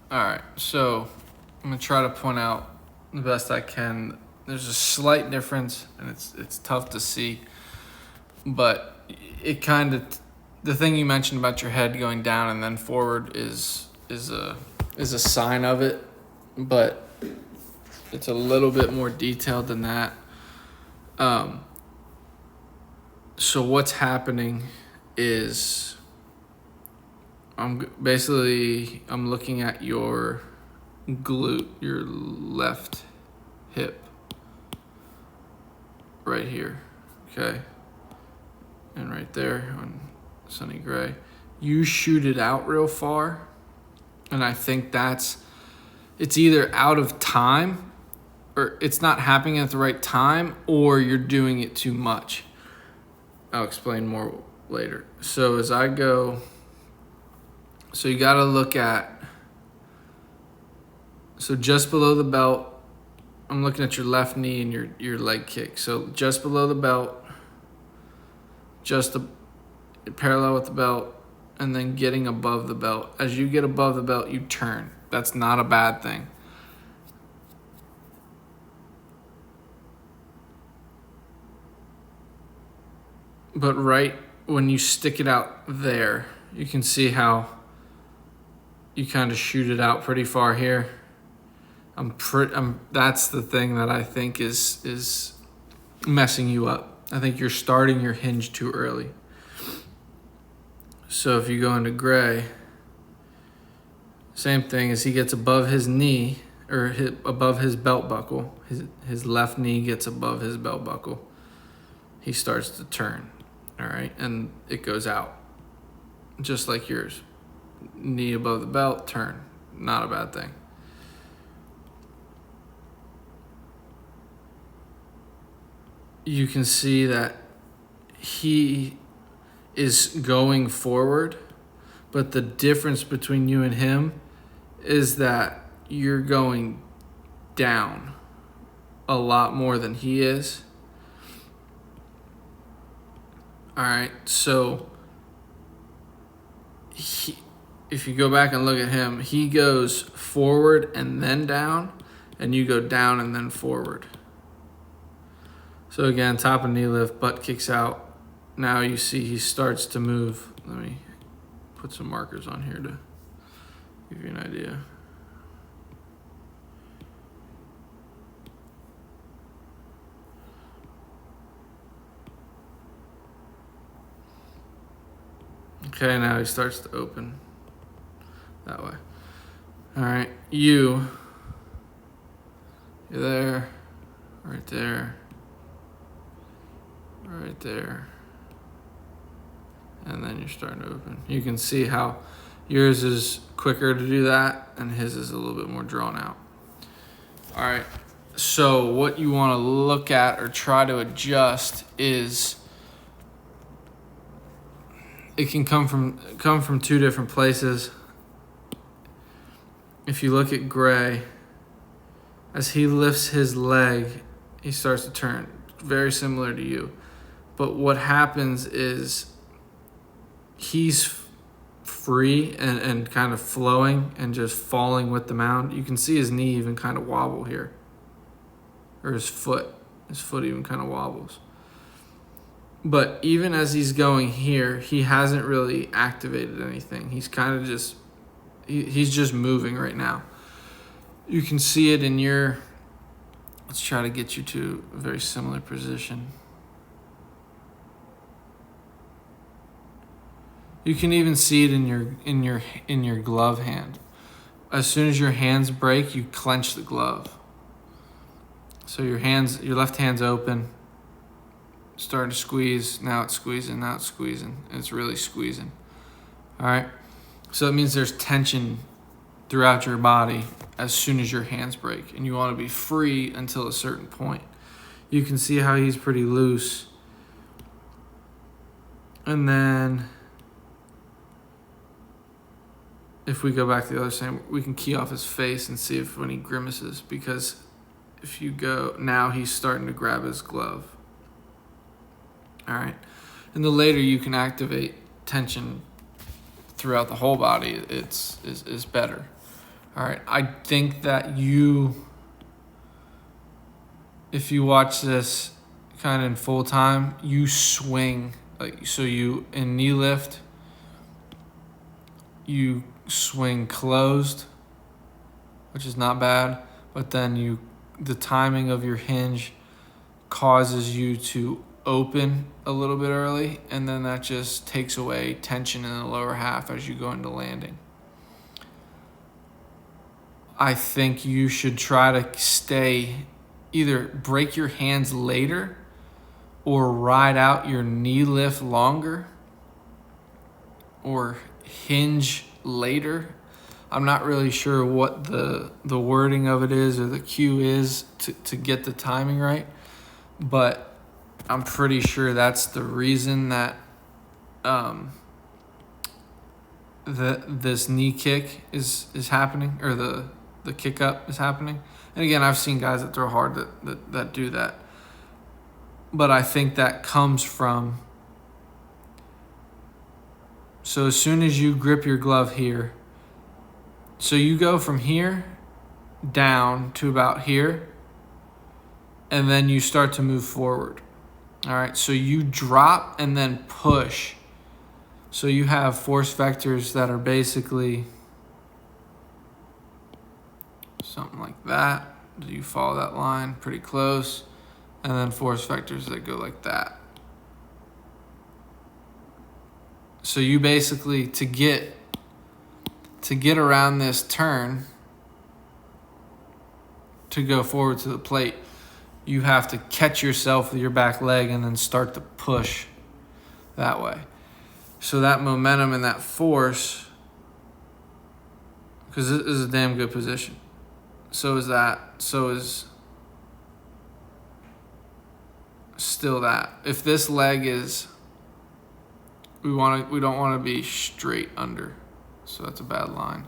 All right, so I'm gonna try to point out the best I can. There's a slight difference, and it's tough to see, but it kind of the thing you mentioned about your head going down and then forward is a sign of it, but it's a little bit more detailed than that. So what's happening is I'm looking at your glute, your left hip, right here, okay, and right there on Sunny Gray. You shoot it out real far, and I think it's either out of time, or it's not happening at the right time, or you're doing it too much. I'll explain more later. So as I go, so you got to look at, so just below the belt, I'm looking at your left knee and your leg kick. So just below the belt, parallel with the belt, and then getting above the belt. As you get above the belt, you turn. That's not a bad thing. But right when you stick it out there, you can see how you kind of shoot it out pretty far here. That's the thing that I think is messing you up. I think you're starting your hinge too early. So if you go into Gray, same thing, as he gets above his knee, or above his belt buckle, his left knee gets above his belt buckle, he starts to turn, all right? And it goes out, just like yours. Knee above the belt, turn. Not a bad thing. You can see that he is going forward, but the difference between you and him is that you're going down a lot more than he is. All right, so if you go back and look at him, he goes forward and then down, and you go down and then forward. So again, top of knee lift, butt kicks out. Now you see he starts to move. Let me put some markers on here to give you an idea. Okay, now he starts to open that way. All right, you're there, right there, right there, and then you're starting to open. You can see how yours is quicker to do that, and his is a little bit more drawn out. All right, so what you want to look at or try to adjust is, it can come from two different places. If you look at Gray, as he lifts his leg, he starts to turn, very similar to you. But what happens is he's free and kind of flowing and just falling with the mound. You can see his knee even kind of wobble here, or his foot even kind of wobbles. But even as he's going here, he hasn't really activated anything. He's kind of just, he's just moving right now. You can see it in your, let's try to get you to a very similar position. You can even see it in your glove hand. As soon as your hands break, you clench the glove. So your left hand's open, starting to squeeze. Now it's squeezing. Now it's squeezing. It's really squeezing. All right. So that means there's tension throughout your body as soon as your hands break, and you want to be free until a certain point. You can see how he's pretty loose. And then if we go back to the other side, we can key off his face and see if when he grimaces, because if you go, now he's starting to grab his glove. All right. And the later you can activate tension throughout the whole body, is better. All right, I think that if you watch this kind of in full time, you swing. So you, in knee lift, you swing closed, which is not bad, but then the timing of your hinge causes you to open a little bit early, and then that just takes away tension in the lower half as you go into landing. I think you should try to either break your hands later or ride out your knee lift longer or hinge later. I'm not really sure what the wording of it is or the cue is to get the timing right, but I'm pretty sure that's the reason that this knee kick is happening, or the kick up is happening. And again, I've seen guys that throw hard that do that. But I think that comes from, so as soon as you grip your glove here, so you go from here down to about here, and then you start to move forward. All right, so you drop and then push. So you have force vectors that are basically something like that. Do you follow that line? Pretty close. And then force vectors that go like that. So you basically, to get around this turn, to go forward to the plate, you have to catch yourself with your back leg and then start to push that way. So that momentum and that force, because this is a damn good position. So is that. So is still that. If this leg is, we don't want to be straight under. So that's a bad line.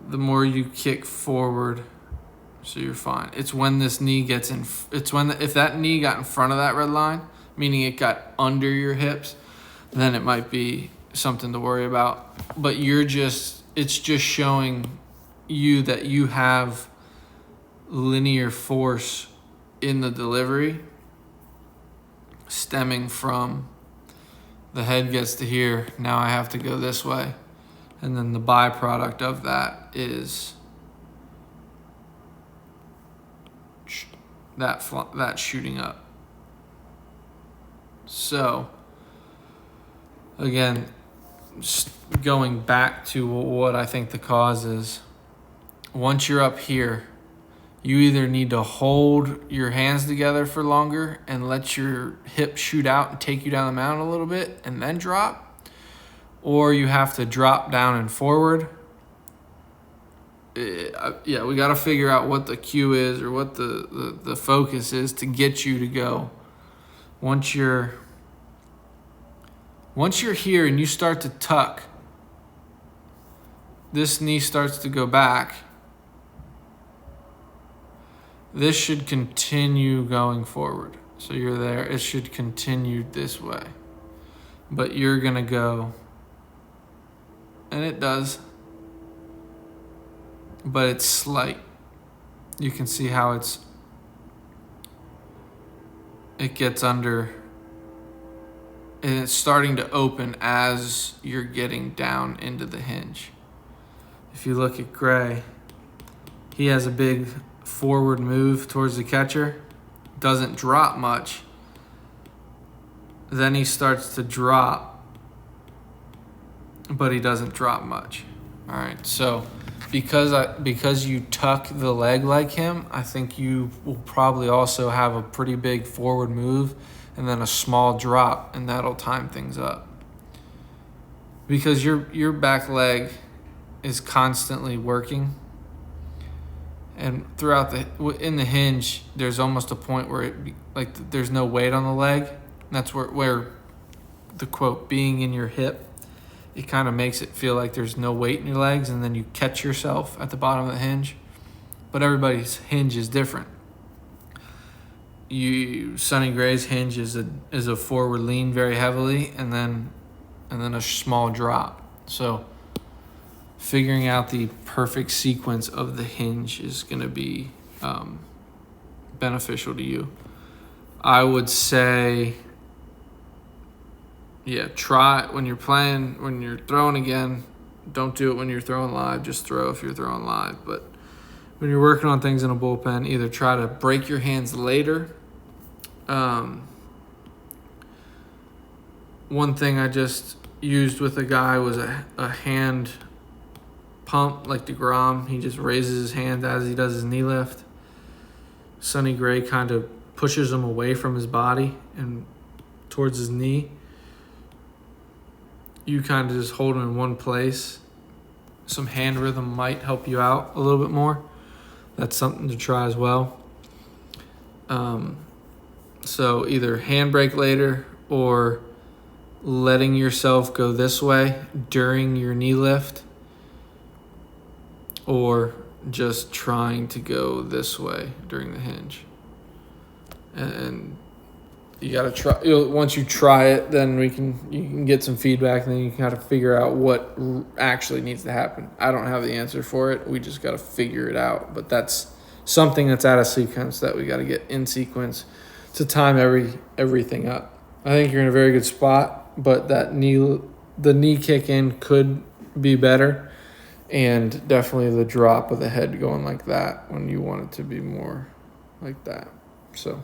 The more you kick forward, so you're fine. It's when this knee gets in. If that knee got in front of that red line, meaning it got under your hips, then it might be something to worry about. But it's just showing you that you have linear force in the delivery, stemming from the head gets to here. Now I have to go this way. And then the byproduct of that is that shooting up. So, again, going back to what I think the cause is, once you're up here, you either need to hold your hands together for longer and let your hip shoot out and take you down the mountain a little bit and then drop, or you have to drop down and forward. We got to figure out what the cue is or what the focus is to get you to go. Once you're here and you start to tuck, this knee starts to go back. This should continue going forward. So you're there. It should continue this way. But you're going to go, and it does, but it's slight. You can see how it gets under, and it's starting to open as you're getting down into the hinge. If you look at Gray, he has a big forward move towards the catcher, doesn't drop much. Then he starts to drop, but he doesn't drop much. All right, so because you tuck the leg like him, I think you will probably also have a pretty big forward move and then a small drop, and that'll time things up. Because your back leg is constantly working, and in the hinge, there's almost a point where there's no weight on the leg. And that's where the quote being in your hip, it kind of makes it feel like there's no weight in your legs, and then you catch yourself at the bottom of the hinge. But everybody's hinge is different. Sonny Gray's hinge is a forward lean very heavily, and then a small drop. So figuring out the perfect sequence of the hinge is going to be beneficial to you. I would say, yeah, try when you're throwing again. Don't do it when you're throwing live. Just throw if you're throwing live. But when you're working on things in a bullpen, either try to break your hands later. One thing I just used with a guy was a hand pump like DeGrom. He just raises his hand as he does his knee lift. Sonny Gray kind of pushes him away from his body and towards his knee. You kind of just hold him in one place. Some hand rhythm might help you out a little bit more. That's something to try as well. So either handbrake later or letting yourself go this way during your knee lift, or just trying to go this way during the hinge. And you got to try. Once you try it, then you can get some feedback, and then you can kind of figure out what actually needs to happen. I don't have the answer for it. We just got to figure it out. But that's something that's out of sequence that we got to get in sequence to time everything up. I think you're in a very good spot, but the knee kick in could be better, and definitely the drop of the head going like that when you want it to be more like that. So